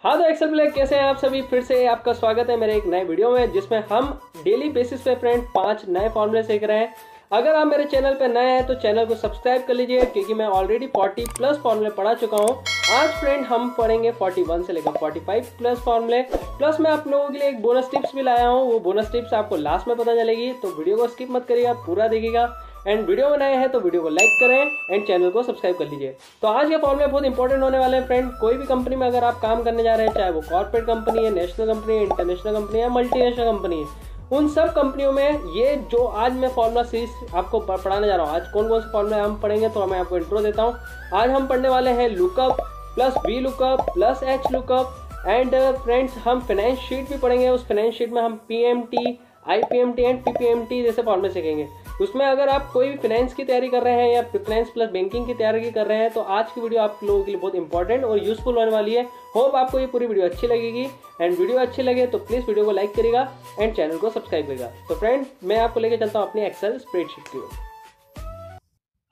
हाँ तो Excel player कैसे हैं आप सभी। फिर से आपका स्वागत है मेरे एक नए वीडियो में जिसमें हम डेली बेसिस पे फ्रेंड 5 नए फॉर्मूले सीख रहे हैं। अगर आप मेरे चैनल पे नए हैं तो चैनल को सब्सक्राइब कर लीजिए क्योंकि मैं ऑलरेडी 40 प्लस फॉर्मूले पढ़ा चुका हूँ। आज फ्रेंड हम पढ़ेंगे 41 से लेकर 45 प्लस फॉर्मूले। प्लस मैं आप लोगों के लिए एक बोनस टिप्स भी लाया हूँ, वो बोनस टिप्स आपको लास्ट में पता चलेगी, तो वीडियो को स्किप मत करिएगा, पूरा देखिएगा। एंड वीडियो में नए हैं तो वीडियो को लाइक करें एंड चैनल को सब्सक्राइब कर लीजिए। तो आज के फॉर्मूले बहुत इंपॉर्टेंट होने वाले हैं फ्रेंड। कोई भी कंपनी में अगर आप काम करने जा रहे हैं, चाहे वो कॉर्पोरेट कंपनी है, नेशनल कंपनी है, इंटरनेशनल कंपनी है, मल्टीनेशनल कंपनी है, उन सब कंपनियों में ये जो आज मैं फॉर्मूला सीरीज आपको पढ़ाने जा रहा हूँ, आज कौन कौन से फॉर्मूले हम पढ़ेंगे तो मैं आपको इंट्रो देता हूँ। आज हम पढ़ने वाले हैं lookup plus V lookup plus H lookup and friends हम फाइनेंस शीट भी पढ़ेंगे। उस फाइनेंस शीट में हम पीएमटी, आईपीएमटी एंड पीपीएमटी जैसे फॉर्मूले सीखेंगे। उसमें अगर आप कोई भी फाइनेंस की तैयारी कर रहे हैं या फाइनेंस प्लस बैंकिंग की तैयारी कर रहे हैं तो आज की वीडियो आप लोगों के लिए बहुत इंपॉर्टेंट और यूजफुल होने वाली है। होप आपको ये पूरी वीडियो अच्छी लगेगी एंड वीडियो अच्छी लगे तो प्लीज़ वीडियो को लाइक करिएगा एंड चैनल को सब्सक्राइब करिएगा। तो फ्रेंड मैं आपको लेके चलता हूँ अपनी एक्सेल स्प्रेडशीट की ओर।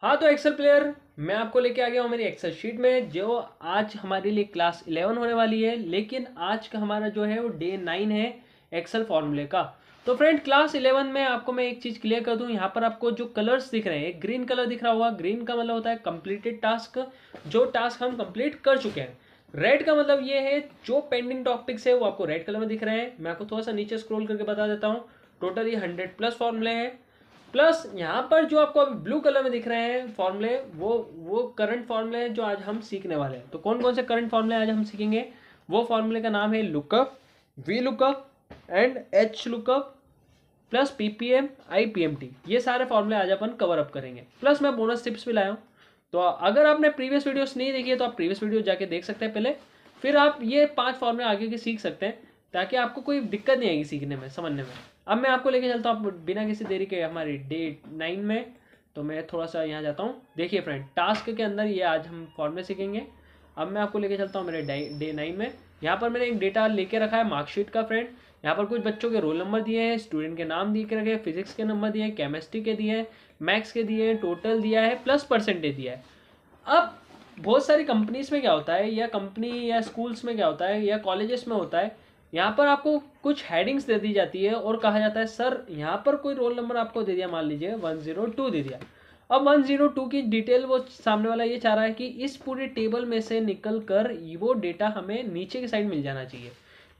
हाँ तो एक्सेल प्लेयर मैं आपको लेके आ गया हूँ मेरी एक्सेल शीट में, जो आज हमारे लिए क्लास 11 होने वाली है, लेकिन आज का हमारा जो है वो डे 9 है एक्सेल फॉर्मूले का। तो फ्रेंड क्लास 11 में आपको मैं एक चीज़ क्लियर कर दूं, यहाँ पर आपको जो कलर्स दिख रहे हैं, ग्रीन कलर दिख रहा होगा, ग्रीन का मतलब होता है कंप्लीटेड टास्क, जो टास्क हम कंप्लीट कर चुके हैं। रेड का मतलब ये है जो पेंडिंग टॉपिक्स है वो आपको रेड कलर में दिख रहे हैं। मैं आपको थोड़ा सा नीचे स्क्रॉल करके बता देता हूँ। टोटल ये 100 प्लस फॉर्मूले हैं। प्लस यहाँ पर जो आपको अभी ब्लू कलर में दिख रहे हैं फॉर्मूले, वो करंट फॉर्मूले हैं जो आज हम सीखने वाले हैं। तो कौन कौन से करंट फॉर्मूले आज हम सीखेंगे, वो फॉर्मूले का नाम है lookup, V lookup and H lookup plus ppm, IPMT. ये सारे फॉर्मूले आज अपन कवर अप करेंगे। प्लस मैं बोनस टिप्स भी लाया हूँ। तो अगर आपने प्रीवियस वीडियोस नहीं देखी है तो आप प्रीवियस वीडियो जाके देख सकते हैं पहले, फिर आप ये 5 फॉर्मूले आगे के सीख सकते हैं ताकि आपको कोई दिक्कत नहीं आएगी सीखने में, समझने में। अब मैं आपको लेके चलता हूँ बिना किसी देरी के हमारी डे 9 में। तो मैं थोड़ा सा यहाँ जाता हूँ। देखिए फ्रेंड, टास्क के अंदर ये आज हम फॉर्मूले सीखेंगे। अब मैं आपको लेके चलता हूँ मेरे डे 9 में। यहाँ पर मैंने एक डेटा लेके रखा है मार्कशीट का फ्रेंड। यहाँ पर कुछ बच्चों के रोल नंबर दिए हैं, स्टूडेंट के नाम दिए रखे हैं, फिजिक्स के नंबर दिए हैं, केमिस्ट्री के दिए हैं, मैथ्स के दिए हैं, टोटल दिया है, प्लस परसेंटेज दिया है। अब बहुत सारी कंपनीज में क्या होता है, या कंपनी या स्कूल्स में क्या होता है, या कॉलेजेस में होता है, यहाँ पर आपको कुछ हेडिंग्स दे दी जाती है और कहा जाता है सर यहाँ पर कोई रोल नंबर आपको दे दिया, मान लीजिए 102 दे दिया। अब 102 की डिटेल वो सामने वाला ये चाह रहा है कि इस पूरी टेबल में से निकल कर वो डेटा हमें नीचे की साइड मिल जाना चाहिए।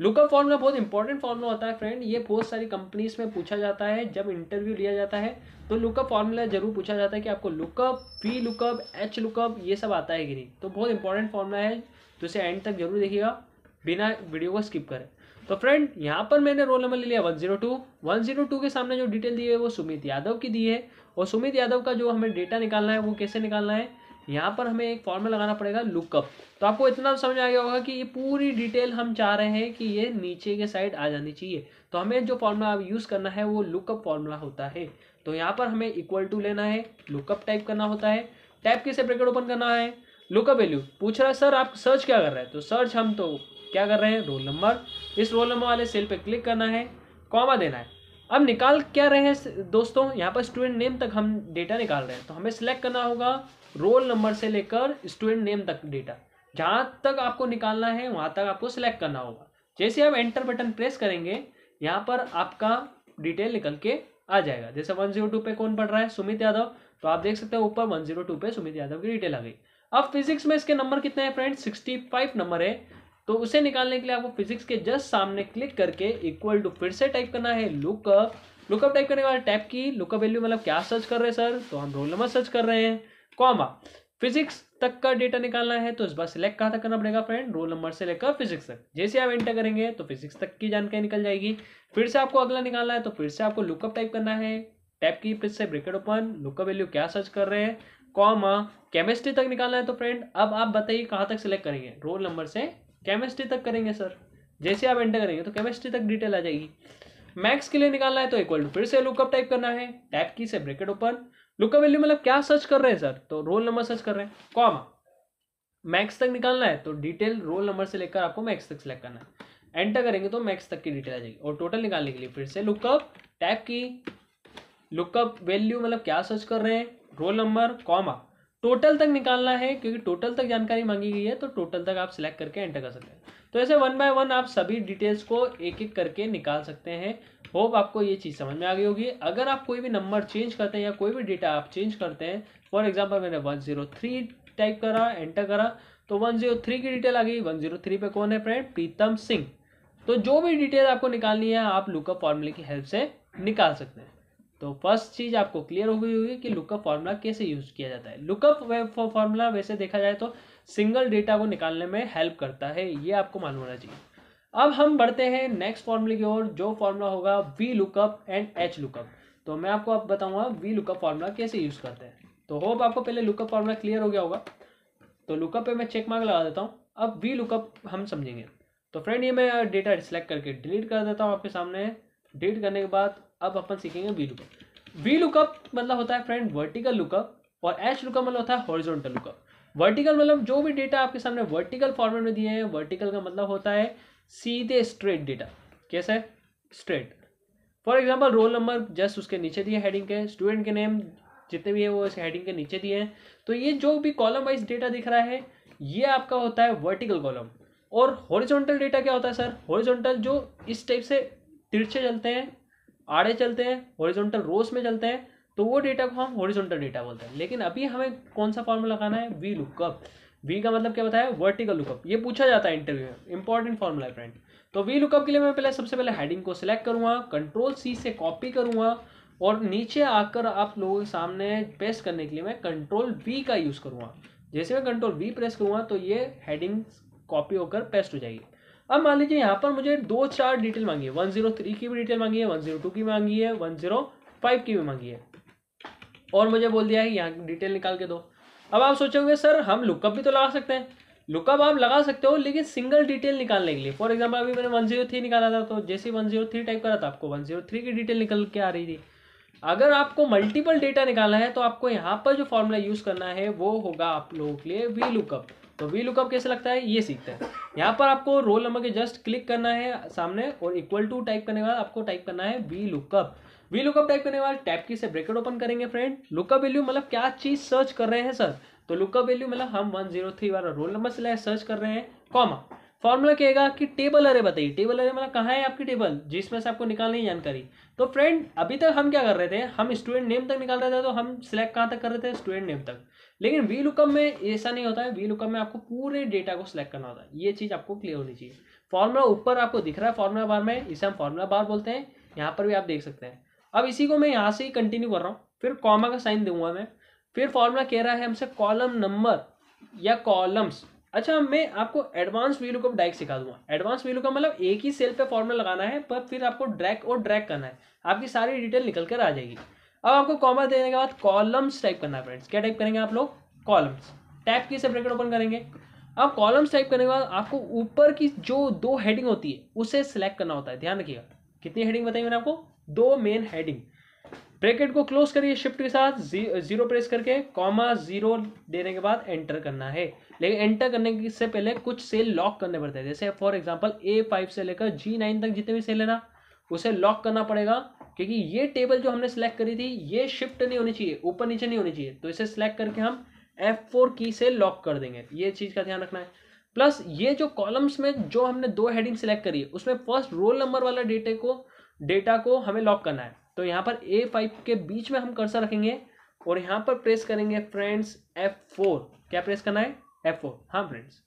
लुकअप फॉर्मूला बहुत इंपॉर्टेंट फॉर्मूला होता है फ्रेंड। ये बहुत सारी कंपनीज में पूछा जाता है, जब इंटरव्यू लिया जाता है तो लुकअप फॉर्मूला जरूर पूछा जाता है कि आपको lookup, V lookup, H lookup ये सब आता है कि नहीं। तो बहुत इंपॉर्टेंट फॉर्मूला है, तो इसे एंड तक जरूर देखिएगा बिना वीडियो को स्किप करें। तो फ्रेंड यहाँ पर मैंने रोल नंबर ले लिया 102। 102 के सामने जो डिटेल दी है वो सुमित यादव की दी है, और सुमित यादव का जो हमें डेटा निकालना है वो कैसे निकालना है, यहाँ पर हमें एक फॉर्मूला लगाना पड़ेगा लुकअप। तो आपको इतना समझ आ गया होगा कि ये पूरी डिटेल हम चाह रहे हैं कि ये नीचे के साइड आ जानी चाहिए। तो हमें जो फॉर्मूला यूज़ करना है वो लुकअप फॉर्मूला होता है। तो यहाँ पर हमें इक्वल टू लेना है, लुकअप टाइप करना होता है, टैब की से ब्रैकेट ओपन करना है, लुकअप वैल्यू पूछ रहा है सर आप सर्च क्या कर रहे हैं, तो सर्च हम तो क्या कर रहे हैं, रोल नंबर। इस रोल नंबर वाले सेल पे क्लिक करना है, कॉमा देना है। अब निकाल क्या रहे हैं दोस्तों, यहाँ पर स्टूडेंट नेम तक हम डेटा निकाल रहे हैं, तो हमें सिलेक्ट करना होगा रोल नंबर से लेकर स्टूडेंट नेम तक डेटा। जहाँ तक आपको निकालना है वहाँ तक आपको सिलेक्ट करना होगा। जैसे आप एंटर बटन प्रेस करेंगे यहाँ पर आपका डिटेल निकल के आ जाएगा। जैसे 102 पे कौन पढ़ रहा है, सुमित यादव, तो आप देख सकते हैं ऊपर 102 पे सुमित यादव की डिटेल आ गई। अब फिजिक्स में इसके नंबर कितने हैं फ्रेंड, 65 नंबर है। तो उसे निकालने के लिए आपको फिजिक्स के जस्ट सामने क्लिक करके इक्वल टू फिर से टाइप करना है लुकअप। लुकअप टाइप करने के बाद टैब की, लुकअप वैल्यू मतलब क्या सर्च कर रहे हैं सर, तो हम रोल नंबर सर्च कर रहे हैं, कॉमा फिजिक्स तक का डेटा निकालना है। तो इस बार सिलेक्ट कहाँ तक करना पड़ेगा फ्रेंड, रोल नंबर से लेकर फिजिक्स तक। जैसे आप एंटर करेंगे तो फिजिक्स तक की जानकारी निकल जाएगी। फिर से आपको अगला निकालना है तो फिर से आपको लुकअप टाइप करना है, टैब की फिर से ब्रैकेट ओपन, लुकअप वैल्यू क्या सर्च कर रहे हैं, कॉमा केमिस्ट्री तक निकालना है। तो फ्रेंड अब आप बताइए कहाँ तक सिलेक्ट करेंगे, रोल नंबर से केमिस्ट्री तक करेंगे सर। जैसे आप एंटर करेंगे तो केमिस्ट्री तक डिटेल आ जाएगी। मैथ्स के लिए निकालना है तो इक्वल टू फिर से लुकअप टाइप करना है, टैब की से ब्रैकेट ओपन, लुकअप वैल्यू मतलब क्या सर्च कर रहे हैं सर, तो रोल नंबर सर्च कर रहे हैं, कॉमा मैथ्स तक निकालना है तो डिटेल रोल नंबर से लेकर आपको मैथ्स तक सिलेक्ट करना है। एंटर करेंगे तो मैथ्स तक की डिटेल आ जाएगी। और टोटल निकालने के लिए फिर से लुकअप, टैब की, लुकअप वैल्यू मतलब क्या सर्च कर रहे हैं, रोल नंबर, कॉमा टोटल तक निकालना है, क्योंकि टोटल तक जानकारी मांगी गई है तो टोटल तक आप सिलेक्ट करके एंटर कर सकते हैं। तो ऐसे वन बाय वन आप सभी डिटेल्स को एक एक करके निकाल सकते हैं। होप आपको ये चीज़ समझ में आ गई होगी। अगर आप कोई भी नंबर चेंज करते हैं या कोई भी डेटा आप चेंज करते हैं, फॉर एग्जाम्पल मैंने 103 टाइप करा, एंटर करा, तो 103 की डिटेल आ गई। 103 पे कौन है फ्रेंड? प्रीतम सिंह। तो जो भी डिटेल आपको निकालनी है आप लुकअप फॉर्मूले की हेल्प से निकाल सकते हैं। तो फर्स्ट चीज़ आपको क्लियर हो गई होगी कि लुकअप फॉर्मूला कैसे यूज़ किया जाता है। लुकअप फॉर्मूला वैसे देखा जाए तो सिंगल डेटा को निकालने में हेल्प करता है, ये आपको मालूम होना चाहिए। अब हम बढ़ते हैं नेक्स्ट फॉर्मूले की ओर, जो फॉर्मूला होगा V lookup and H lookup. तो मैं आपको अब बताऊंगा वी लुकअप फॉर्मूला कैसे यूज़ करते हैं। तो होप आपको पहले लुकअप फॉर्मूला क्लियर हो गया होगा। तो लुकअप पे मैं चेक मार्क लगा देता हूँ। अब वी लुकअप हम समझेंगे। तो फ्रेंड ये मैं डेटा सिलेक्ट करके डिलीट कर देता हूँ आपके सामने। डिलीट करने के बाद अब अपन सीखेंगे वी लुकअप। वी लुकअप मतलब होता है फ्रेंड वर्टिकल लुकअप, और एच लुकअप मतलब होता है हॉरिजॉन्टल लुकअप। वर्टिकल मतलब जो भी डेटा आपके सामने वर्टिकल फॉर्मेट में दिए हैं, वर्टिकल का मतलब होता है सीधे स्ट्रेट डेटा। कैसा है? Straight. For example roll number just उसके नीचे दिए हेडिंग के, स्टूडेंट के नेम जितने भी है वो इस हेडिंग के नीचे दिए हैं। तो ये जो भी कॉलम वाइज डेटा दिख रहा है ये आपका होता है वर्टिकल कॉलम। और हॉरिजॉन्टल डेटा क्या होता है सर? हॉरिजॉन्टल जो इस टाइप से तिरछे चलते हैं, आड़े चलते हैं, हॉरिजॉन्टल रोज में चलते हैं, तो वो डेटा को हम हॉरिजॉन्टल डेटा बोलते हैं। लेकिन अभी हमें कौन सा फॉर्मूला लगाना है? V lookup. वी का मतलब क्या बताया? Vertical lookup. ये पूछा जाता है इंटरव्यू में, इंपॉर्टेंट फॉर्मूला है फ्रेंड। तो वी लुकअप के लिए मैं पहले सबसे पहले हेडिंग को सिलेक्ट करूंगा, कंट्रोल सी से कॉपी करूंगा, और नीचे आकर आप लोगों के सामने पेस्ट करने के लिए मैं कंट्रोल वी का यूज करूंगा। जैसे मैं कंट्रोल वी प्रेस करूंगा तो ये हेडिंग कॉपी होकर पेस्ट हो जाएगी। अब मान लीजिए यहाँ पर मुझे 2-4 डिटेल मांगी है। 103 की भी डिटेल मांगी है, 102 की मांगी है, 105 की भी मांगी है, और मुझे बोल दिया है यहाँ डिटेल निकाल के दो। अब आप सोचोगे सर हम लुकअप भी तो लगा सकते हैं। लुकअप आप लगा सकते हो लेकिन सिंगल डिटेल निकालने के लिए। फॉर एग्जाम्पल अभी मैंने 103 निकाला था, तो जैसे 103 टाइप करा था आपको 103 की डिटेल निकल के आ रही थी। अगर आपको मल्टीपल डेटा निकालना है तो आपको यहाँ पर जो फॉर्मूला यूज करना है वो होगा आप लोगों के लिए वी लुकअप। तो वी लुकअप कैसे लगता है ये सीखते हैं। यहाँ पर आपको रोल नंबर के जस्ट क्लिक करना है सामने, और इक्वल टू टाइप करने के बाद आपको टाइप करना है V lookup. V lookup type करने के बाद टैब की से ब्रैकेट ओपन करेंगे फ्रेंड। लुकअप वैल्यू मतलब क्या चीज सर्च कर रहे हैं सर? तो लुकअप वैल्यू मतलब हम 103 वाला रोल नंबर से सर्च कर रहे हैं, कॉमा। फॉर्मूला कहेगा कि टेबल अरे बताइए। टेबल अरे मतलब कहाँ है आपकी टेबल जिसमें से आपको निकालनी है जानकारी। तो फ्रेंड अभी तक हम क्या कर रहे थे? हम स्टूडेंट नेम तक निकाल रहे थे, तो हम सिलेक्ट कहाँ तक कर रहे थे? स्टूडेंट नेम तक। लेकिन वी लुकअप में ऐसा नहीं होता है। वी लुकअप में आपको पूरे डेटा को सिलेक्ट करना होता है। ये चीज आपको क्लियर होनी चाहिए। फॉर्मूला ऊपर आपको दिख रहा है फॉर्मूला बार में, इसे हम फॉर्मूला बार बोलते हैं। यहाँ पर भी आप देख सकते हैं। अब इसी को मैं यहाँ से ही कंटिन्यू कर रहा हूँ, फिर कॉमा का साइन दूंगा मैं। फिर फॉर्मूला कह रहा है हमसे कॉलम नंबर या कॉलम्स। अच्छा मैं आपको एडवांस वी लुकअप डायरेक्ट सिखा दूंगा। एडवांस वी लुकअप मतलब एक ही सेल पे फॉर्मूला लगाना है, पर फिर आपको ड्रैग और ड्रैग करना है, आपकी सारी डिटेल निकल कर आ जाएगी। अब आपको कॉमा देने के बाद कॉलम्स टाइप करना है फ्रेंड्स। क्या टाइप करेंगे आप लोग? कॉलम्स। टैब की से ब्रैकेट ओपन करेंगे। अब कॉलम्स टाइप करने के बाद आपको ऊपर की जो 2 हेडिंग होती है उसे सिलेक्ट करना होता है। ध्यान रखिएगा कितनी हेडिंग बताई मैंने आपको? 2 मेन हेडिंग। ब्रैकेट को क्लोज करिए शिफ्ट के साथ, 0 प्रेस करके, कॉमा 0 देने के बाद एंटर करना है। लेकिन एंटर करने से पहले कुछ सेल लॉक करने पड़ते हैं। जैसे फॉर एग्जांपल A5 से लेकर G9 तक जितने भी सेल है ना, उसे लॉक करना पड़ेगा, क्योंकि ये टेबल जो हमने सेलेक्ट करी थी ये शिफ्ट नहीं होनी चाहिए, ऊपर नीचे नहीं होनी चाहिए। तो इसे सिलेक्ट करके हम F4 की से लॉक कर देंगे। ये चीज का ध्यान रखना है। प्लस ये जो कॉलम्स में जो हमने 2 हेडिंग सिलेक्ट करी है उसमें फर्स्ट रोल नंबर वाला डेटा को हमें लॉक करना है। तो यहाँ पर A5 के बीच में हम कर्सर रखेंगे और यहाँ पर प्रेस करेंगे फ्रेंड्स F4। क्या प्रेस करना है? F4। हाँ फ्रेंड्स,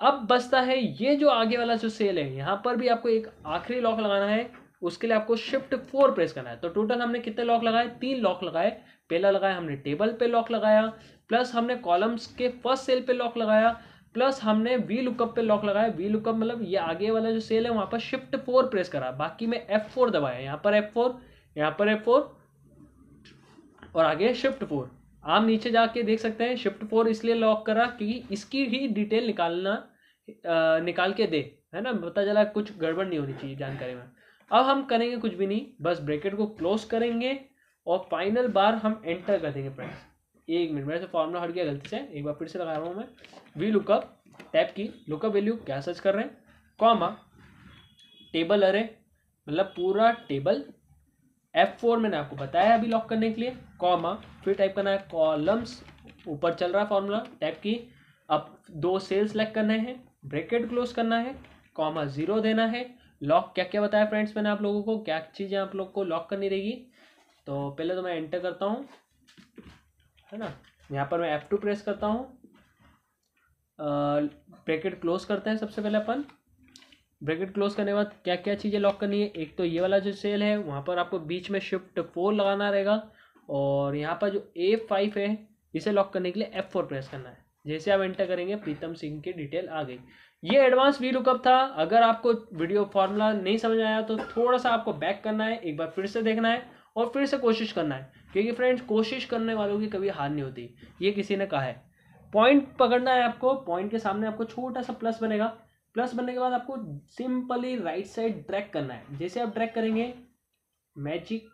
अब बचता है ये जो आगे वाला जो सेल है, यहाँ पर भी आपको एक आखिरी लॉक लगाना है। उसके लिए आपको शिफ्ट 4 प्रेस करना है। तो टोटल हमने कितने लॉक लगाए? 3 लॉक लगाए। पहला लगाया हमने टेबल पे लॉक लगाया, प्लस हमने कॉलम्स के फर्स्ट सेल पे लॉक लगाया, प्लस हमने वी लुकअप पे लॉक लगाया। वी लुकअप मतलब ये आगे वाला जो सेल है वहां पर शिफ्ट 4 प्रेस करा, बाकी में F4 दबाया। यहाँ पर F4, यहाँ पर F4 और आगे शिफ्ट 4। आप नीचे जाके देख सकते हैं शिफ्ट 4 इसलिए लॉक करा क्योंकि इसकी ही डिटेल निकाल के दे, है ना। पता चला कुछ गड़बड़ नहीं होनी चाहिए जानकारी में। अब हम करेंगे कुछ भी नहीं, बस ब्रैकेट को क्लोज करेंगे और फाइनल बार हम एंटर कर देंगे फ्रेंड्स। 1 मिनट, मेरे से फॉर्मूला हट गया गलती से, एक बार फिर से लगा रहा हूँ मैं। वी लुकअप, टैब की, लुकअप वैल्यू क्या सर्च कर रहे हैं, कॉमा, टेबल अरे मतलब पूरा टेबल। F4 मैंने आपको बताया अभी लॉक करने के लिए, कॉमा, फिर टाइप करना है कॉलम्स। ऊपर चल रहा है फॉर्मूला, टैब की। अब 2 सेल सेलेक्ट करने हैं, ब्रैकेट क्लोज करना है, कॉमा 0 देना है। लॉक क्या क्या बताया फ्रेंड्स मैंने आप लोगों को, क्या चीज़ें आप लोग को लॉक करनी रहेगी। तो पहले तो मैं एंटर करता हूँ, है ना। यहाँ पर मैं F2 प्रेस करता हूँ, ब्रैकेट क्लोज करते हैं। सबसे पहले अपन ब्रैकेट क्लोज करने के बाद क्या क्या चीज़ें लॉक करनी है। एक तो ये वाला जो सेल है वहाँ पर आपको बीच में शिफ्ट 4 लगाना रहेगा, और यहाँ पर जो A5 है इसे लॉक करने के लिए F4 प्रेस करना है। जैसे आप एंटर करेंगे प्रीतम सिंह की डिटेल आ गई। ये एडवांस वी लुकअप था। अगर आपको वीडियो फॉर्मूला नहीं समझ आया तो थोड़ा सा आपको बैक करना है, एक बार फिर से देखना है और फिर से कोशिश करना है, क्योंकि फ्रेंड्स कोशिश करने वालों की कभी हार नहीं होती, ये किसी ने कहा है। पॉइंट पकड़ना है आपको, पॉइंट के सामने आपको छोटा सा प्लस बनेगा। प्लस बनने के बाद आपको सिंपली राइट साइड ड्रैग करना है। जैसे आप ड्रैग करेंगे मैजिक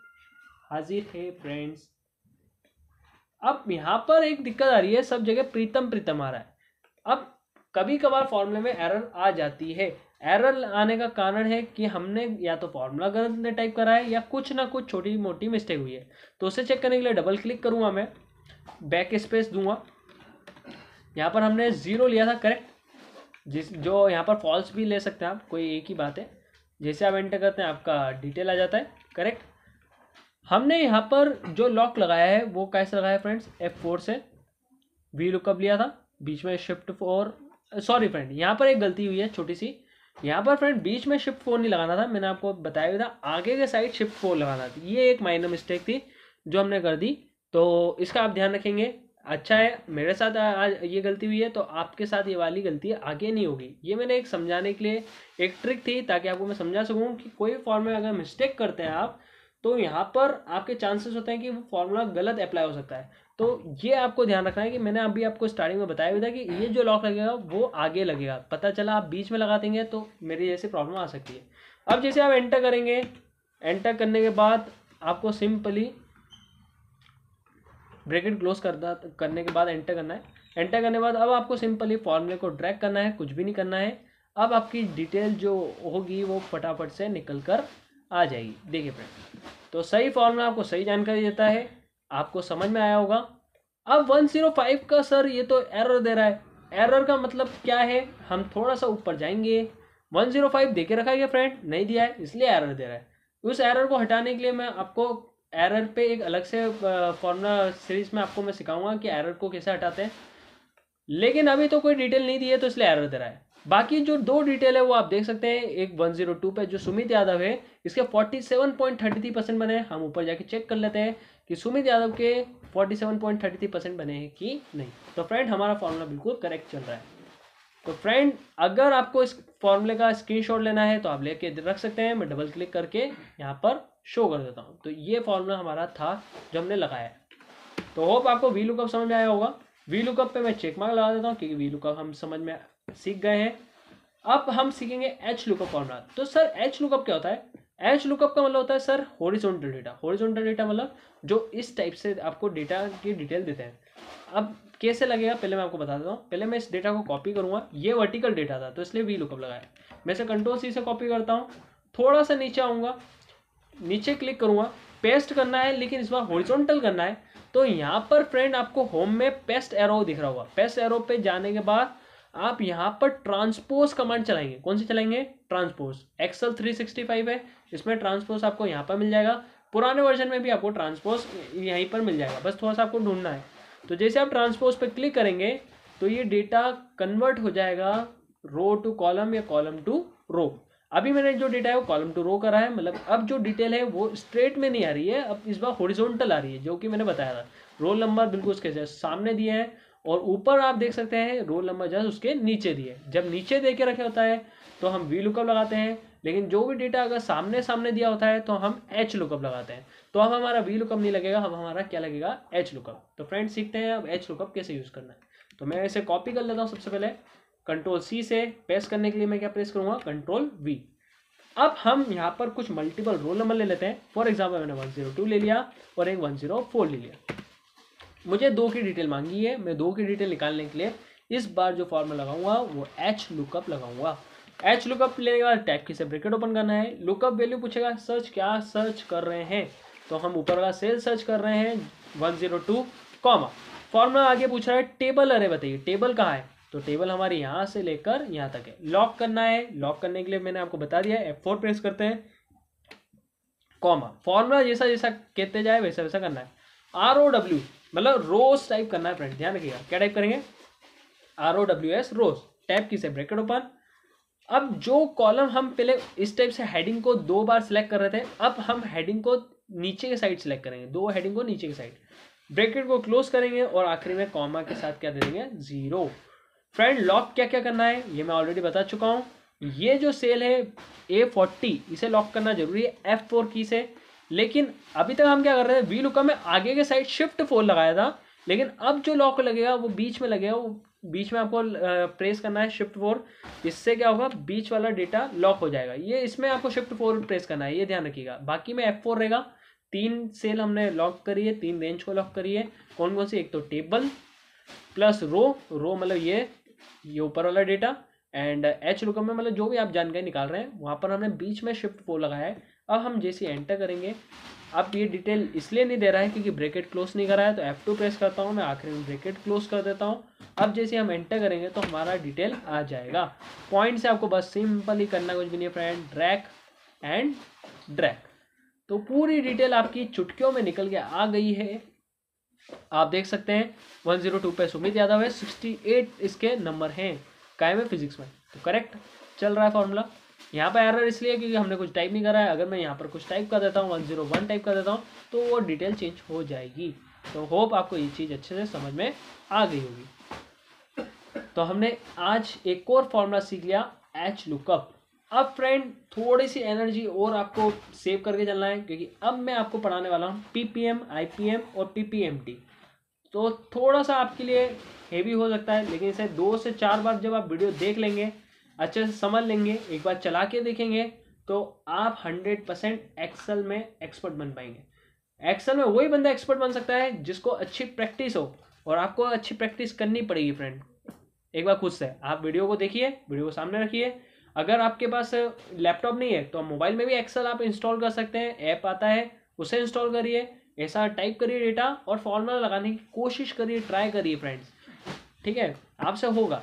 हाजिर है फ्रेंड्स। अब यहाँ पर एक दिक्कत आ रही है, सब जगह प्रीतम प्रीतम आ रहा है। अब कभी कभार फॉर्मूले में एरर आ जाती है। एरर आने का कारण है कि हमने या तो फॉर्मूला गलत टाइप करा है या कुछ ना कुछ छोटी मोटी मिस्टेक हुई है। तो उसे चेक करने के लिए डबल क्लिक करूँगा, मैं बैक स्पेस दूंगा। यहाँ पर हमने 0 लिया था करेक्ट, जो यहाँ पर फॉल्स भी ले सकते हैं आप, कोई एक ही बात है। जैसे आप एंटर करते हैं आपका डिटेल आ जाता है करेक्ट। हमने यहाँ पर जो लॉक लगाया है वो कैसे लगाया फ्रेंड्स, F4 से वी लुकअप लिया था, बीच में शिफ्ट 4, सॉरी फ्रेंड यहाँ पर एक गलती हुई है छोटी सी। यहाँ पर फ्रेंड बीच में शिफ्ट 4 नहीं लगाना था, मैंने आपको बताया भी था, आगे के साइड शिफ्ट 4 लगाना था। ये एक माइनर मिस्टेक थी जो हमने कर दी, तो इसका आप ध्यान रखेंगे। अच्छा है मेरे साथ आज ये गलती हुई है, तो आपके साथ ये वाली गलती आगे नहीं होगी। ये मैंने एक समझाने के लिए एक ट्रिक थी, ताकि आपको मैं समझा सकूँ कि कोई फॉर्म में अगर मिस्टेक करते हैं आप, तो यहाँ पर आपके चांसेस होते हैं कि वो फॉर्मूला गलत अप्लाई हो सकता है। तो ये आपको ध्यान रखना है कि मैंने अभी आपको स्टार्टिंग में बताया भी था कि ये जो लॉक लगेगा वो आगे लगेगा। पता चला आप बीच में लगा देंगे तो मेरी जैसी प्रॉब्लम आ सकती है। अब जैसे आप एंटर करेंगे, एंटर करने के बाद आपको सिंपली ब्रैकेट क्लोज करने के बाद एंटर करना है। एंटर करने के बाद अब आपको सिंपली फॉर्मूले को ड्रैग करना है, कुछ भी नहीं करना है। अब आपकी डिटेल जो होगी वो फटाफट से निकल कर आ जाएगी। देखिए फ्रेंड, तो सही फॉर्मूला आपको सही जानकारी देता है, आपको समझ में आया होगा। अब 105 का सर ये तो एरर दे रहा है, एरर का मतलब क्या है, हम थोड़ा सा ऊपर जाएंगे। 105 दे के रखा है फ्रेंड, नहीं दिया है इसलिए एरर दे रहा है। उस एरर को हटाने के लिए मैं आपको एरर पे एक अलग से फॉर्मूला सीरीज में आपको मैं सिखाऊंगा कि एरर को कैसे हटाते हैं, लेकिन अभी तो कोई डिटेल नहीं दी है तो इसलिए एरर दे रहा है। बाकी जो 2 डिटेल है वो आप देख सकते हैं। एक 102 पे जो सुमित यादव है इसके 47.33% बने हैं। हम ऊपर जाके चेक कर लेते हैं कि सुमित यादव के 47.33% बने हैं कि नहीं। तो फ्रेंड हमारा फॉर्मूला बिल्कुल करेक्ट चल रहा है। तो फ्रेंड अगर आपको इस फॉर्मूले का स्क्रीनशॉट लेना है तो आप लेके रख सकते हैं, मैं डबल क्लिक करके यहाँ पर शो कर देता हूँ। तो ये फॉर्मूला हमारा था जो हमने लगाया है। तो होप आपको वी लुकअप समझ में आया होगा। वी लुकअप पे मैं चेक मार्क लगा देता हूँ क्योंकि वी लुकअप हम समझ में सीख गए हैं। अब हम सीखेंगे एच लुकअप फॉर्मूला। तो सर एच लुकअप क्या होता है? एच लुकअप का मतलब होता है sir horizontal data. Horizontal data मतलब जो इस टाइप से आपको डेटा की डिटेल देते हैं। अब कैसे लगेगा पहले मैं आपको बता देता हूँ। पहले मैं इस डेटा को कॉपी करूँगा, ये वर्टिकल डेटा था तो इसलिए वी लुकअप लगाया। मैं इसे कंट्रोल सी से कॉपी करता हूँ, थोड़ा सा नीचे आऊँगा, नीचे क्लिक करूँगा, पेस्ट करना है लेकिन इस बार हॉरिजॉन्टल करना है। तो यहाँ पर फ्रेंड आपको होम में पेस्ट एरो दिख रहा होगा। पेस्ट एरो पे जाने के बाद आप यहाँ पर ट्रांसपोज कमांड चलाएंगे। कौन सी चलाएंगे? ट्रांसपोज। एक्सेल 365 है, इसमें ट्रांसपोज आपको यहाँ पर मिल जाएगा। पुराने वर्जन में भी आपको ट्रांसपोज यहीं पर मिल जाएगा, बस थोड़ा सा आपको ढूंढना है। तो जैसे आप ट्रांसपोज पे क्लिक करेंगे तो ये डेटा कन्वर्ट हो जाएगा रो टू कॉलम या कॉलम टू रो। अभी मैंने जो डेटा है वो कॉलम टू रो करा है, मतलब अब जो डिटेल है वो स्ट्रेट में नहीं आ रही है, अब इस बार हॉरिजॉन्टल आ रही है, जो कि मैंने बताया था। रोल नंबर बिल्कुल उसके जस्ट सामने दिए हैं और ऊपर आप देख सकते हैं रोल नंबर जस्ट उसके नीचे दिए। जब नीचे दे के रखे होता है तो हम वी लुकअप लगाते हैं, लेकिन जो भी डेटा अगर सामने सामने दिया होता है तो हम एच लुकअप लगाते हैं। तो अब हमारा वी लुकअप नहीं लगेगा, अब हमारा क्या लगेगा? H lookup. तो फ्रेंड्स सीखते हैं अब एच लुकअप कैसे यूज करना है। तो मैं इसे कॉपी कर लेता हूँ। सबसे पहले कंट्रोल सी से पेस्ट करने के लिए मैं क्या प्रेस करूंगा? Control we. अब हम यहाँ पर कुछ मल्टीपल रोल नंबर ले लेते हैं। फॉर एग्जाम्पल मैंने 102 ले लिया और एक 104 ले लिया। मुझे 2 की डिटेल मांगी है, मैं 2 की डिटेल निकालने के लिए इस बार जो फॉर्मूला लगाऊंगा वो एच लुकअप लगाऊंगा। एच लुकअप लेने के बाद टैब की से ब्रैकेट ओपन करना है। लुकअप वैल्यू पूछेगा सर्च क्या सर्च कर रहे हैं, तो हम ऊपर वाला सेल सर्च कर रहे हैं 102 कॉमा। फॉर्मूला आगे पूछ रहा है टेबल अरे बताइए टेबल कहाँ है, तो टेबल हमारी यहाँ से लेकर यहाँ तक है। लॉक करना है, लॉक करने के लिए मैंने आपको बता दिया है, F4 प्रेस करते हैं, कॉमा, फॉर्मूला जैसा जैसा कहते जाए वैसा वैसा करना है। ROW मतलब रोज टाइप करना है फ्रेंड, ध्यान रखिएगा। क्या टाइप करेंगे? ROWS रोज, टैब की से ब्रैकेट ओपन। अब जो कॉलम हम पहले इस टाइप से हेडिंग को 2 बार सिलेक्ट कर रहे थे, अब हम हेडिंग को नीचे के साइड सिलेक्ट करेंगे, 2 हेडिंग को नीचे के साइड, ब्रैकेट को क्लोज करेंगे और आखिरी में कॉमा के साथ क्या दे देंगे? 0। फ्रेंड लॉक क्या क्या करना है ये मैं ऑलरेडी बता चुका हूँ। ये जो सेल है A40 इसे लॉक करना जरूरी है F4 की से। लेकिन अभी तक हम क्या कर रहे हैं? VLOOKUP में आगे के साइड Shift4 लगाया था, लेकिन अब जो लॉक लगेगा वो बीच में लगेगा, वो बीच में आपको प्रेस करना है Shift4। इससे क्या होगा? बीच वाला डेटा लॉक हो जाएगा। ये इसमें आपको Shift4 प्रेस करना है, ये ध्यान रखिएगा। बाकी में F4 रहेगा। 3 सेल हमने लॉक करी है, 3 रेंज को लॉक करी है। कौन कौन सी? एक तो टेबल प्लस रो मतलब ये ऊपर वाला डेटा, एंड HLOOKUP में मतलब जो भी आप जानकारी निकाल रहे हैं वहाँ पर हमने बीच में Shift4 लगाया है। अब हम जैसे एंटर करेंगे, अब ये डिटेल इसलिए नहीं दे रहा है क्योंकि ब्रैकेट क्लोज नहीं करा है, तो F2 प्रेस करता हूँ मैं, आखिरी में ब्रैकेट क्लोज कर देता हूँ। अब जैसे हम एंटर करेंगे तो हमारा डिटेल आ जाएगा। पॉइंट से आपको बस सिंपल ही करना, कुछ भी नहीं फ्रेंड, ड्रैग एंड ड्रैग, तो पूरी डिटेल आपकी चुटकियों में निकल के आ गई है। आप देख सकते हैं 102 पे सुमित यादव है, 68 इसके नंबर हैं काय में, फिजिक्स में, तो करेक्ट चल रहा है फॉर्मूला। यहाँ पर एरर इसलिए क्योंकि हमने कुछ टाइप नहीं करा है। अगर मैं यहाँ पर कुछ टाइप कर देता हूँ, 101 टाइप कर देता हूँ, तो वो डिटेल चेंज हो जाएगी। तो होप आपको ये चीज़ अच्छे से समझ में आ गई होगी। तो हमने आज एक और फॉर्मूला सीख लिया, HLOOKUP। अब फ्रेंड थोड़ी सी एनर्जी और आपको सेव करके चलना है, क्योंकि अब मैं आपको पढ़ाने वाला हूँ PPM, IPM और PPMT। तो थोड़ा सा आपके लिए हेवी हो सकता है, लेकिन इसे 2 से 4 बार जब आप वीडियो देख लेंगे, अच्छे से समझ लेंगे, एक बार चला के देखेंगे, तो आप 100% एक्सेल में एक्सपर्ट बन पाएंगे। एक्सेल में वही बंदा एक्सपर्ट बन सकता है जिसको अच्छी प्रैक्टिस हो, और आपको अच्छी प्रैक्टिस करनी पड़ेगी फ्रेंड। एक बार खुद से आप वीडियो को देखिए, वीडियो को सामने रखिए। अगर आपके पास लैपटॉप नहीं है तो मोबाइल में भी एक्सेल आप इंस्टॉल कर सकते हैं, ऐप आता है उसे इंस्टॉल करिए, ऐसा टाइप करिए डेटा और फॉर्मूला लगाने की कोशिश करिए, ट्राई करिए फ्रेंड्स, ठीक है, आपसे होगा।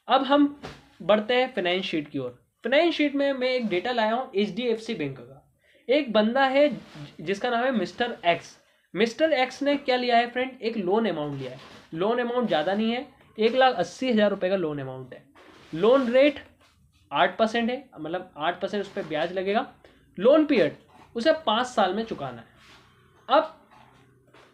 अब हम बढ़ते हैं फाइनेंस शीट की ओर। फाइनेंस शीट में मैं एक डेटा लाया हूँ HDFC बैंक का। एक बंदा है जिसका नाम है मिस्टर एक्स। मिस्टर एक्स ने क्या लिया है फ्रेंड? एक लोन अमाउंट लिया है। लोन अमाउंट ज़्यादा नहीं है, 1,80,000 रुपये का लोन अमाउंट है। लोन रेट 8% है, मतलब 8% उस पर ब्याज लगेगा। लोन पीरियड उसे 5 साल में चुकाना है। अब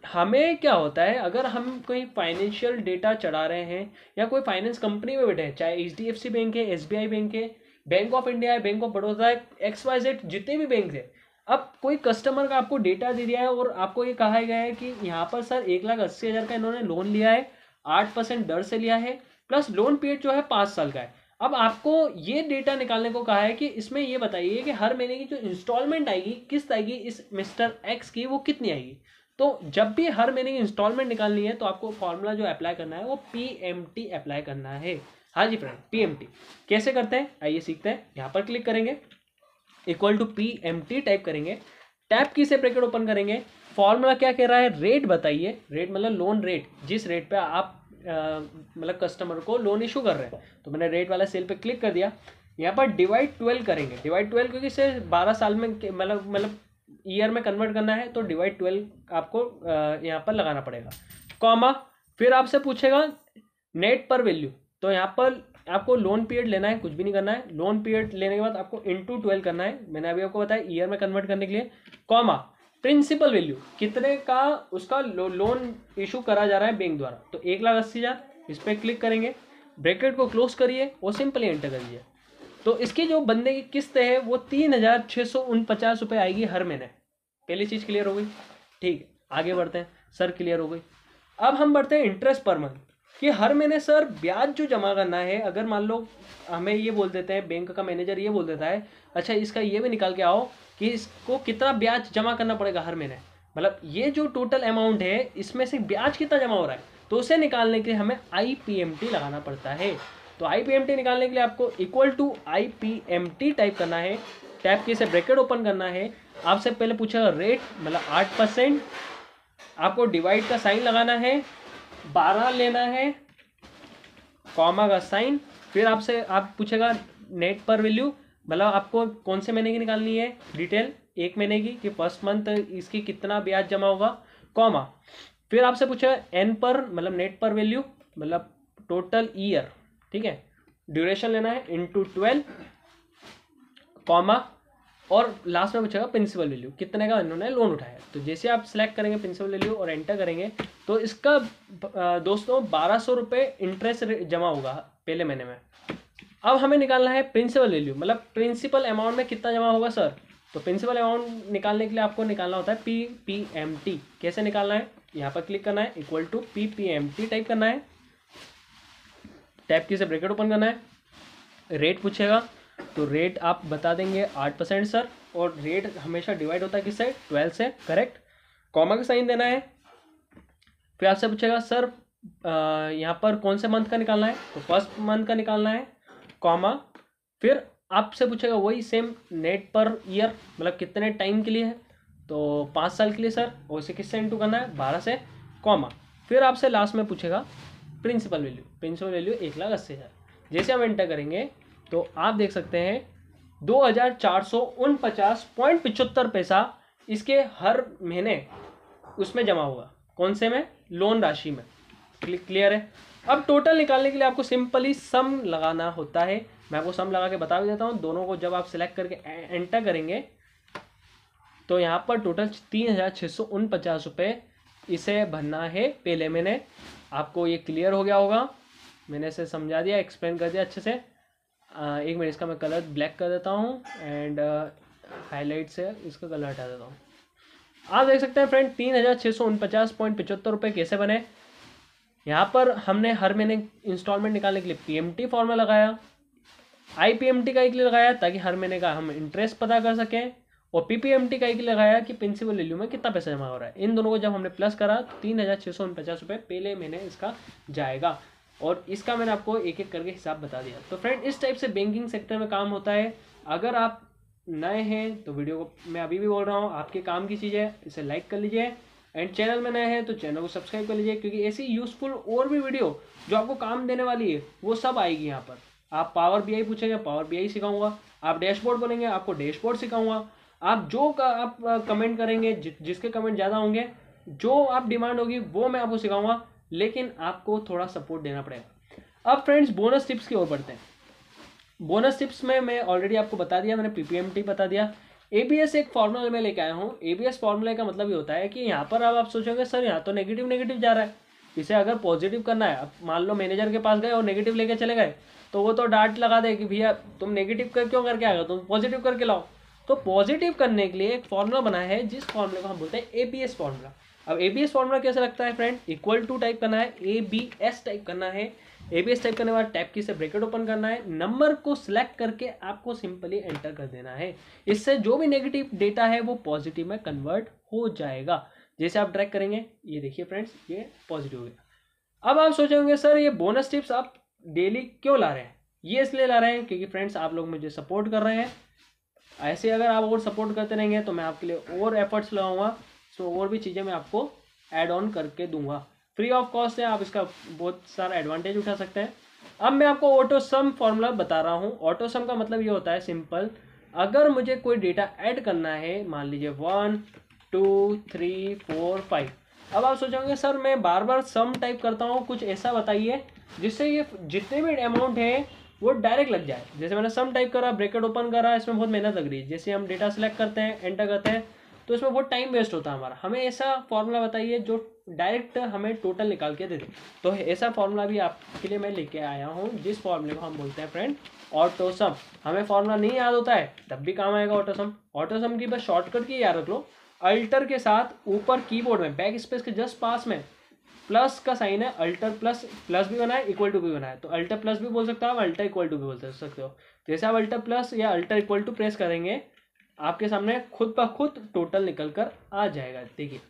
हमें क्या होता है, अगर हम कोई फाइनेंशियल डेटा चढ़ा रहे हैं या कोई फाइनेंस कंपनी में बैठे हैं, चाहे HDFC बैंक है, SBI बैंक है, बैंक ऑफ इंडिया है, बैंक ऑफ बड़ौदा है, XYZ जितने भी बैंक है, अब कोई कस्टमर का आपको डेटा दे दिया है और आपको ये कहा गया है कि यहाँ पर सर 1,80,000 का इन्होंने लोन लिया है, 8% दर से लिया है, प्लस लोन पीरियड जो है 5 साल का है। अब आपको ये डेटा निकालने को कहा है कि इसमें ये बताइए कि हर महीने की जो इंस्टॉलमेंट आएगी, किस्त आएगी इस मिस्टर एक्स की, वो कितनी आएगी। तो जब भी हर महीने की इंस्टॉलमेंट निकालनी है तो आपको फॉर्मूला जो अप्लाई करना है वो PMT अप्लाई करना है। हाँ जी फ्रेंड, PMT कैसे करते हैं आइए सीखते हैं। यहाँ पर क्लिक करेंगे, इक्वल टू PMT टाइप करेंगे, टैब की से ब्रैकेट ओपन करेंगे। फॉर्मूला क्या कह रहा है? रेट बताइए, रेट मतलब लोन रेट, जिस रेट पे आप मतलब कस्टमर को लोन इशू कर रहे हैं। तो मैंने रेट वाला सेल पे क्लिक कर दिया। यहाँ पर डिवाइड 12 करेंगे, डिवाइड 12 क्योंकि इसे 12 साल में मतलब ईयर में कन्वर्ट करना है, तो डिवाइड 12 आपको यहाँ पर लगाना पड़ेगा, कॉमा। फिर आपसे पूछेगा नेट पर वैल्यू, तो यहाँ पर आपको लोन पीरियड लेना है, कुछ भी नहीं करना है। लोन पीरियड लेने के बाद आपको इंटू 12 करना है, मैंने अभी आपको बताया ईयर में कन्वर्ट करने के लिए, कॉमा। प्रिंसिपल वैल्यू कितने का उसका लोन इशू करा जा रहा है बैंक द्वारा, तो 1,80,000, इस पर क्लिक करेंगे, ब्रैकेट को क्लोज करिए और सिंपली एंटर करिए। तो इसकी जो बंदे की किस्त है वो 3,649 रुपये आएगी हर महीने। पहली चीज़ क्लियर हो गई, ठीक है, आगे बढ़ते हैं। सर क्लियर हो गई। अब हम बढ़ते हैं इंटरेस्ट पर मंथ, कि हर महीने सर ब्याज जो जमा करना है। अगर मान लो हमें ये बोल देते हैं, बैंक का मैनेजर ये बोल देता है, अच्छा इसका ये भी निकाल के आओ कि इसको कितना ब्याज जमा करना पड़ेगा हर महीने, मतलब ये जो टोटल अमाउंट है इसमें से ब्याज कितना जमा हो रहा है, तो उसे निकालने के लिए हमें IPMT लगाना पड़ता है। तो IPMT निकालने के लिए आपको इक्वल टू IPMT टाइप करना है, टैब की से ब्रैकेट ओपन करना है। आपसे पहले पूछेगा रेट मतलब 8%, आपको डिवाइड का साइन लगाना है, 12 लेना है, कॉमा का साइन, फिर आपसे आप पूछेगा नेट पर वैल्यू, मतलब आपको कौन से महीने की निकालनी है डिटेल, 1 महीने की कि फर्स्ट मंथ इसकी कितना ब्याज जमा होगा, कॉमा, फिर आपसे पूछेगा एन पर मतलब नेट पर वैल्यू मतलब टोटल ईयर, ठीक है, ड्यूरेशन लेना है इंटू 12, कॉमा, और लास्ट में पूछेगा प्रिंसिपल वैल्यू कितने का इन्होंने लोन उठाया। तो जैसे आप सिलेक्ट करेंगे प्रिंसिपल वैल्यू और एंटर करेंगे तो इसका दोस्तों 1200 रुपये इंटरेस्ट जमा होगा पहले महीने में। अब हमें निकालना है प्रिंसिपल वैल्यू, मतलब प्रिंसिपल अमाउंट में कितना जमा होगा सर। तो प्रिंसिपल अमाउंट निकालने के लिए आपको निकालना होता है PPMT। कैसे निकालना है, यहाँ पर क्लिक करना है, इक्वल टू PPMT टाइप करना है, टैब की से ब्रैकेट ओपन करना है, रेट पूछेगा तो रेट आप बता देंगे 8% सर, और रेट हमेशा डिवाइड होता है किससे, 12 से, करेक्ट, कॉमा का साइन देना है। फिर आपसे पूछेगा सर यहाँ पर कौन से मंथ का निकालना है, तो फर्स्ट मंथ का निकालना है, कॉमा, फिर आपसे पूछेगा वही सेम नेट पर ईयर मतलब कितने टाइम के लिए है, तो 5 साल के लिए सर, और उसे किससे इंटू करना है, 12 से, कॉमा, फिर आपसे लास्ट में पूछेगा प्रिंसिपल वैल्यू, प्रिंसिपल वैल्यू 1,80,000। जैसे हम एंटर करेंगे तो आप देख सकते हैं 2,449.75 पैसा इसके हर महीने उसमें जमा होगा, कौन से में, लोन राशि में, क्लियर है। अब टोटल निकालने के लिए आपको सिंपली सम लगाना होता है, मैं आपको सम लगा के बता भी देता हूँ। दोनों को जब आप सिलेक्ट करके एंटर करेंगे तो यहाँ पर टोटल 3,649 रुपये इसे भरना है पहले महीने। आपको ये क्लियर हो गया होगा, मैंने इसे समझा दिया, एक्सप्लेन कर दिया अच्छे से। एक मिनट, इसका मैं कलर ब्लैक कर देता हूँ एंड हाईलाइट से इसका कलर हटा देता हूँ। आप देख सकते हैं फ्रेंड 3,649.75 रुपये कैसे बने। यहाँ पर हमने हर महीने इंस्टॉलमेंट निकालने के लिए PMT फॉर्मूला लगाया, IPMT का एक लिए लगाया ताकि हर महीने का हम इंटरेस्ट पता कर सकें, और PPMT का एक लिए लगाया कि प्रिंसिपल वैल्यू में कितना पैसा जमा हो रहा है। इन दोनों को जब हमने प्लस करा तो 3,649 रुपये पहले महीने इसका जाएगा, और इसका मैंने आपको एक एक करके हिसाब बता दिया। तो फ्रेंड इस टाइप से बैंकिंग सेक्टर में काम होता है। अगर आप नए हैं तो वीडियो को मैं अभी भी बोल रहा हूँ आपके काम की चीज़ है, इसे लाइक कर लीजिए, एंड चैनल में नए हैं तो चैनल को सब्सक्राइब कर लीजिए, क्योंकि ऐसी यूजफुल और भी वीडियो जो आपको काम देने वाली है वो सब आएगी यहाँ पर। आप पावर BI पूछेंगे, पावर BI सिखाऊंगा, आप डैशबोर्ड बोलेंगे, आपको डैशबोर्ड सिखाऊंगा, आप जो आप कमेंट करेंगे, जिसके कमेंट ज़्यादा होंगे, जो आप डिमांड होगी वो मैं आपको सिखाऊंगा, लेकिन आपको थोड़ा सपोर्ट देना पड़ेगा। अब फ्रेंड्स बोनस टिप्स की ओर बढ़ते हैं। बोनस टिप्स में मैं ऑलरेडी आपको बता दिया, मैंने PPMT बता दिया। ABS एक फॉर्मूला में लेके आया हूँ। ABS फॉर्मूले का मतलब ये होता है कि यहाँ पर अब आप सोचोगे सर यहाँ तो नेगेटिव नेगेटिव जा रहा है, इसे अगर पॉजिटिव करना है, अब मान लो मैनेजर के पास गए और नेगेटिव लेके चले गए तो वो तो डांट लगा दे कि भैया तुम नेगेटिव क्यों करके आ गए, तुम पॉजिटिव करके लाओ। तो पॉजिटिव करने के लिए एक फॉर्मूला बनाया है जिस फॉर्मूले को हम बोलते हैं ABS फॉर्मूला। अब ABS फॉर्मूला कैसे लगता है फ्रेंड, इक्वल टू टाइप करना है, ABS टाइप करना है। ABS टाइप करने के बाद टैब की से ब्रैकेट ओपन करना है, नंबर को सिलेक्ट करके आपको सिंपली एंटर कर देना है। इससे जो भी नेगेटिव डेटा है वो पॉजिटिव में कन्वर्ट हो जाएगा। जैसे आप ड्रैग करेंगे, ये देखिए फ्रेंड्स ये पॉजिटिव हो गया। अब आप सोचेंगे सर ये बोनस टिप्स आप डेली क्यों ला रहे हैं, ये इसलिए ला रहे हैं क्योंकि फ्रेंड्स आप लोग मुझे सपोर्ट कर रहे हैं। ऐसे अगर आप और सपोर्ट करते रहेंगे तो मैं आपके लिए और एफर्ट्स लगाऊंगा, सो और भी चीज़ें मैं आपको ऐड ऑन करके दूंगा, फ्री ऑफ कॉस्ट है, आप इसका बहुत सारा एडवांटेज उठा सकते हैं। अब मैं आपको ऑटो सम फॉर्मूला बता रहा हूँ। ऑटो सम का मतलब ये होता है सिंपल, अगर मुझे कोई डेटा ऐड करना है, मान लीजिए 1 2 3 4 5, अब आप सोचोगे सर मैं बार बार सम टाइप करता हूँ, कुछ ऐसा बताइए जिससे ये जितने भी अमाउंट है वो डायरेक्ट लग जाए। जैसे मैंने सम टाइप करा, ब्रैकेट ओपन करा, इसमें बहुत मेहनत लग रही है। जैसे हम डेटा सेलेक्ट करते हैं, एंटर करते हैं तो इसमें बहुत टाइम वेस्ट होता है हमारा। हमें ऐसा फॉर्मूला बताइए जो डायरेक्ट हमें टोटल निकाल के दे दे। तो ऐसा फॉर्मूला भी आपके लिए मैं लेके आया हूँ, जिस फॉर्मूले को हम बोलते हैं फ्रेंड ऑटो सम। हमें फॉर्मूला नहीं याद होता है तब भी काम आएगा ऑटो सम। ऑटो सम की बस शॉर्टकट की याद रख लो, अल्टर के साथ ऊपर कीबोर्ड में बैक स्पेस के जस्ट पास में प्लस का साइन है, अल्टर प्लस, प्लस भी बना है, इक्वल टू भी बना है, तो अल्टर प्लस भी बोल सकते हो आप, अल्टर इक्वल टू भी बोल सकते हो। जैसे आप अल्टर प्लस या अल्टर इक्वल टू प्रेस करेंगे आपके सामने खुद ब खुद टोटल निकल कर आ जाएगा। देखिए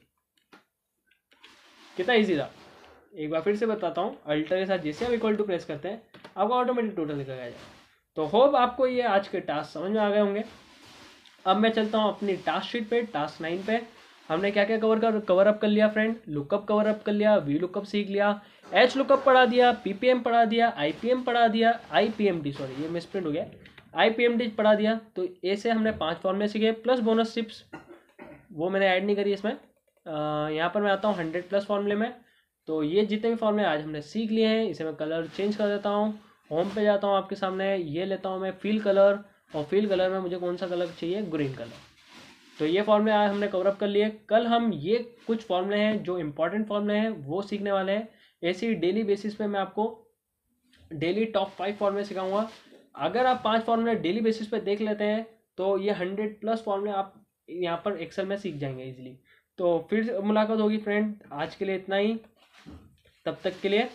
कितना इजी था। एक बार फिर से बताता हूँ, अल्टर के साथ जैसे आप इक्वल टू प्रेस करते हैं आपको ऑटोमेटिक टोटल निकल जाएगा। तो होप आपको ये आज के टास्क समझ में आ गए होंगे। अब मैं चलता हूँ अपनी टास्क शीट पे, टास्क 9 पे। हमने क्या क्या कवर अप कर लिया फ्रेंड? लुकअप कवर अप कर लिया, वी लुकअप सीख लिया, एच लुकअप पढ़ा दिया, पीपीएम पढ़ा दिया, आईपीएम पढ़ा दिया, आईपीएमडी सॉरी ये मिसप्रिंट हो गया, आईपीएमडी पढ़ा दिया। तो ऐसे हमने 5 फॉर्मूले सीखे प्लस बोनस टिप्स, वो मैंने ऐड नहीं करी इसमें। यहाँ पर मैं आता हूँ 100+ फॉर्मूले में। तो ये जितने भी फॉर्मूले आज हमने सीख लिए हैं, इसे मैं कलर चेंज कर देता हूँ। होम पे जाता हूँ आपके सामने, ये लेता हूँ मैं फील कलर, और फील कलर में मुझे कौन सा कलर चाहिए? Green colour. तो ये फॉर्मूले आज हमने कवर अप कर लिए। कल हम ये कुछ फॉर्मूले हैं जो इंपॉर्टेंट फॉर्मूले हैं वो सीखने वाले हैं। ऐसे ही डेली बेसिस पे मैं आपको डेली टॉप 5 फॉर्मूले सिखाऊंगा। अगर आप 5 फॉर्मूले डेली बेसिस पे देख लेते हैं तो ये 100+ फॉर्मूले आप यहाँ पर एक्सेल में सीख जाएंगे इजीली। तो फिर मुलाकात होगी फ्रेंड, आज के लिए इतना ही। तब तक के लिए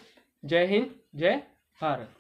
जय हिंद, जय भारत।